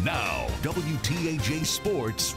Now, WTAJ Sports.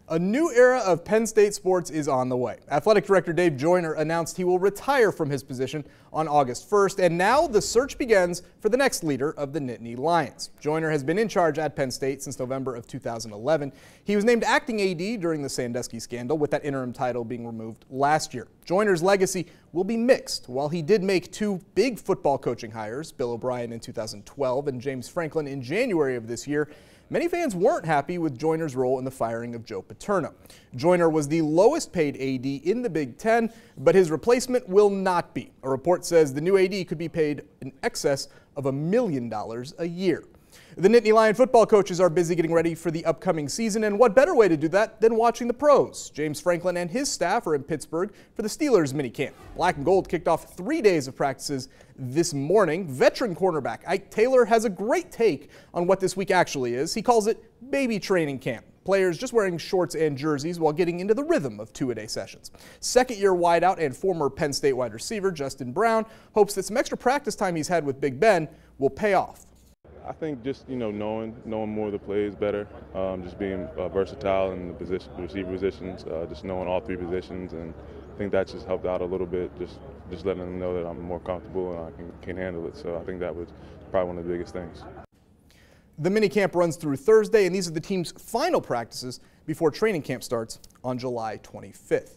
A new era of Penn State sports is on the way. Athletic Director Dave Joyner announced he will retire from his position on August 1st, and now the search begins for the next leader of the Nittany Lions. Joyner has been in charge at Penn State since November of 2011. He was named acting AD during the Sandusky scandal, with that interim title being removed last year. Joyner's legacy will be mixed. While he did make two big football coaching hires, Bill O'Brien in 2012 and James Franklin in January of this year, many fans weren't happy with Joyner's role in the firing of Joe Paterno. Joyner was the lowest paid AD in the Big Ten, but his replacement will not be. A report says the new AD could be paid in excess of $1 million a year. The Nittany Lion football coaches are busy getting ready for the upcoming season, and what better way to do that than watching the pros? James Franklin and his staff are in Pittsburgh for the Steelers minicamp. Black and Gold kicked off 3 days of practices this morning. Veteran cornerback Ike Taylor has a great take on what this week actually is. He calls it baby training camp. Players just wearing shorts and jerseys while getting into the rhythm of two-a-day sessions. Second-year wideout and former Penn State wide receiver Justin Brown hopes that some extra practice time he's had with Big Ben will pay off. I think just knowing more of the plays better, just being versatile in the receiver positions, just knowing all three positions, and I think that just helped out a little bit. Just letting them know that I'm more comfortable and I can handle it. So I think that was probably one of the biggest things. The minicamp runs through Thursday, and these are the team's final practices before training camp starts on July 25th.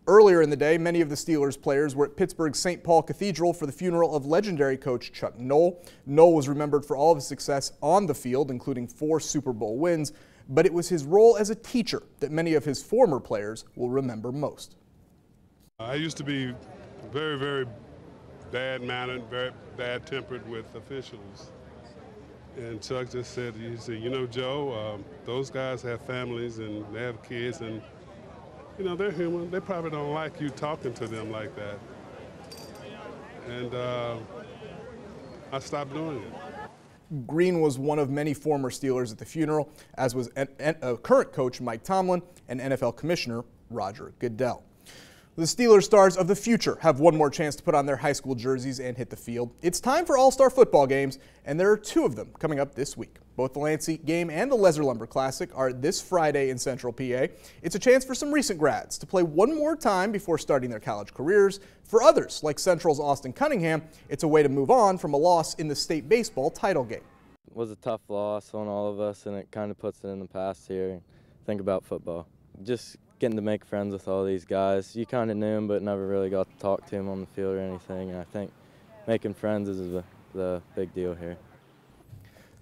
Earlier in the day, many of the Steelers players were at Pittsburgh's St. Paul Cathedral for the funeral of legendary coach Chuck Noll. Noll was remembered for all of his success on the field, including 4 Super Bowl wins, but it was his role as a teacher that many of his former players will remember most. I used to be very, very bad-mannered, very bad-tempered with officials. And Chuck just said, Joe, those guys have families and they have kids, and they're human. They probably don't like you talking to them like that. And I stopped doing it. Green was one of many former Steelers at the funeral, as was current coach Mike Tomlin and NFL Commissioner Roger Goodell. The Steelers stars of the future have one more chance to put on their high school jerseys and hit the field. It's time for all-star football games, and there are 2 of them coming up this week. Both the Lansing game and the Lesser Lumber Classic are this Friday in Central PA. It's a chance for some recent grads to play one more time before starting their college careers. For others, like Central's Austin Cunningham, it's a way to move on from a loss in the state baseball title game. It was a tough loss on all of us, and it kind of puts it in the past here and think about football. Just getting to make friends with all these guys. You kind of knew them, but never really got to talk to them on the field or anything. And I think making friends is the big deal here.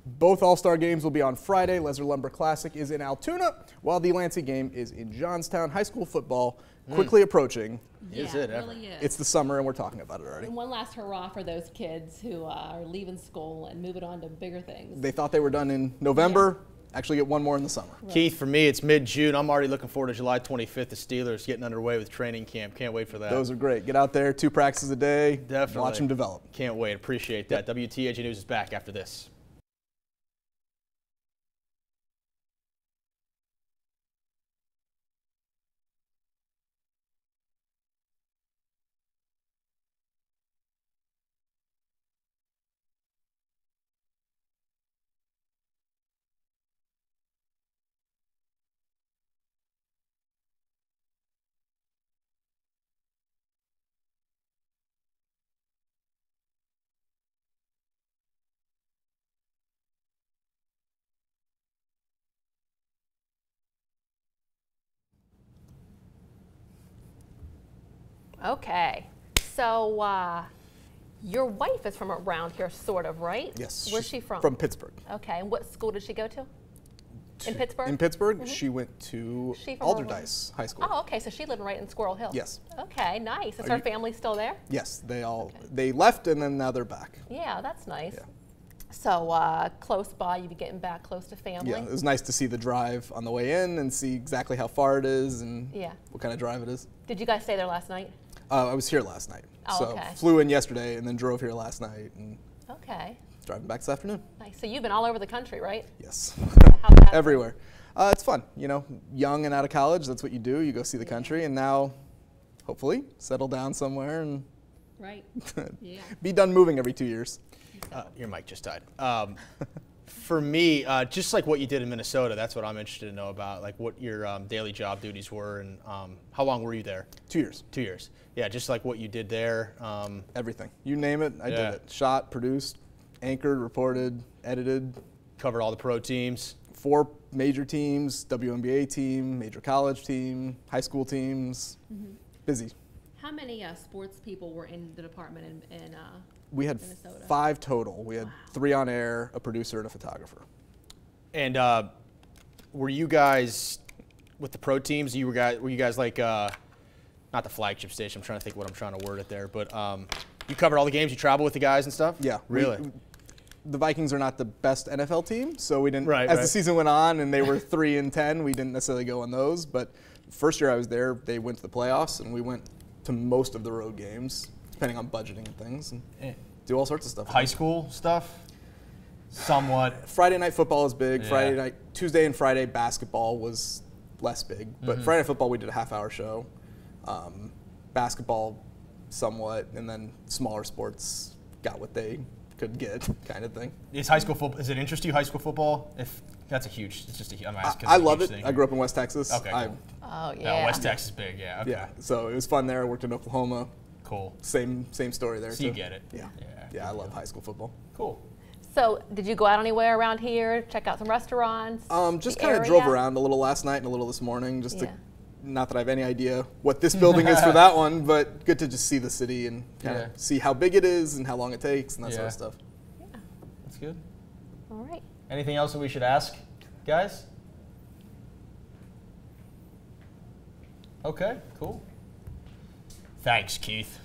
Both All-Star games will be on Friday. Lesser Lumber Classic is in Altoona, while the Lansing game is in Johnstown. High school football quickly approaching. Is it really is. It's the summer, and we're talking about it already. And one last hurrah for those kids who are leaving school and moving on to bigger things. They thought they were done in November. Yeah. Actually get one more in the summer. Right. Keith, for me, it's mid-June. I'm already looking forward to July 25th. The Steelers getting underway with training camp. Can't wait for that. Those are great. Get out there, 2 practices a day. Definitely. Watch them develop. Can't wait. Appreciate that. Yep. WTAJ News is back after this. Okay, so your wife is from around here, sort of, right? Yes. Where's she from? From Pittsburgh. Okay, and what school did she go to? In Pittsburgh? In Pittsburgh, she went to Alderdice High School. Oh, okay, so she lived right in Squirrel Hill. Yes. Okay, nice. Is her family still there? Yes, they left and then now they're back. Yeah, that's nice. Yeah. So close by, you'd be getting back close to family. Yeah, it was nice to see the drive on the way in and see exactly how far it is and what kind of drive it is. Did you guys stay there last night? I was here last night. Oh, so okay. Flew in yesterday and then drove here last night and okay. Driving back this afternoon. Nice. So you've been all over the country, right? Yes. How's that everywhere. It's fun, young and out of college, that's what you do. You go see the country, and now, hopefully, settle down somewhere and right. be done moving every 2 years. Your mic just died. For me, just like what you did in Minnesota, that's what I'm interested to know about, like what your daily job duties were, and how long were you there? 2 years. 2 years. Yeah, just like what you did there. Everything. You name it, I did it. Shot, produced, anchored, reported, edited. Covered all the pro teams. 4 major teams, WNBA team, major college team, high school teams. Busy. How many sports people were in the department in We had Minnesota? 5 total. We had 3 on air, a producer, and a photographer. And were you guys with the pro teams? Were you guys like not the flagship station? I'm trying to think what I'm trying to word it there, but you covered all the games. You travel with the guys and stuff. Yeah, really. The Vikings are not the best NFL team, so we didn't. Right, as the season went on and they were 3-10, we didn't necessarily go on those. But first year I was there, they went to the playoffs, and we went to most of the road games, depending on budgeting and things, and do all sorts of stuff. High school stuff, somewhat. Friday night football is big. Yeah. Tuesday and Friday basketball was less big, but Friday night football we did a half-hour show. Basketball, somewhat, and then smaller sports got what they could get, kind of thing. Is high school football? Does it interest you? High school football? If that's a huge, it's just a. I'm asking. I love it. I grew up in West Texas. Okay. Cool. Oh, No, yeah. West Texas is big. Yeah. Okay. Yeah, so it was fun there. I worked in Oklahoma. Cool. Same story there. So too. you get it. Yeah. Yeah. Yeah, I love high school football. Cool. So, did you go out anywhere around here? Check out some restaurants? Just the kind of area? drove around a little last night and a little this morning, just Yeah. to. Not that I have any idea what this building is for that one, but good to just see the city and kind of see how big it is and how long it takes and that sort of stuff. That's good. All right. Anything else that we should ask, guys? Okay, cool. Thanks, Keith.